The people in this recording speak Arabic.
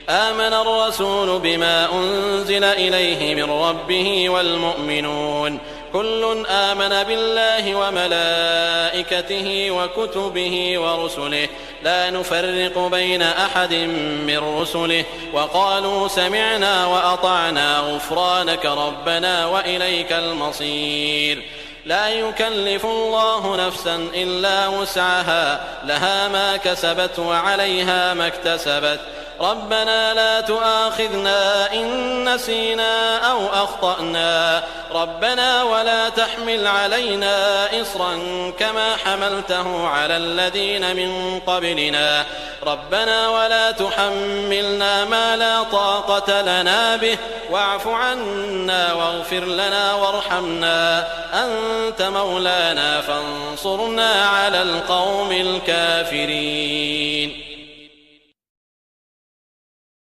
آمن الرسول بما أنزل إليه من ربه والمؤمنون كل آمن بالله وملائكته وكتبه ورسله لا نفرق بين أحد من رسله وقالوا سمعنا وأطعنا غفرانك ربنا وإليك المصير. لا يكلف الله نفسا إلا وسعها لها ما كسبت وعليها ما اكتسبت ربنا لا تؤاخذنا إن نسينا أو أخطأنا ربنا ولا تحمل علينا إصرا كما حملته على الذين من قبلنا ربنا ولا تحملنا ما لا طاقة لنا به واعف عنا واغفر لنا وارحمنا أنت مولانا فانصرنا على القوم الكافرين.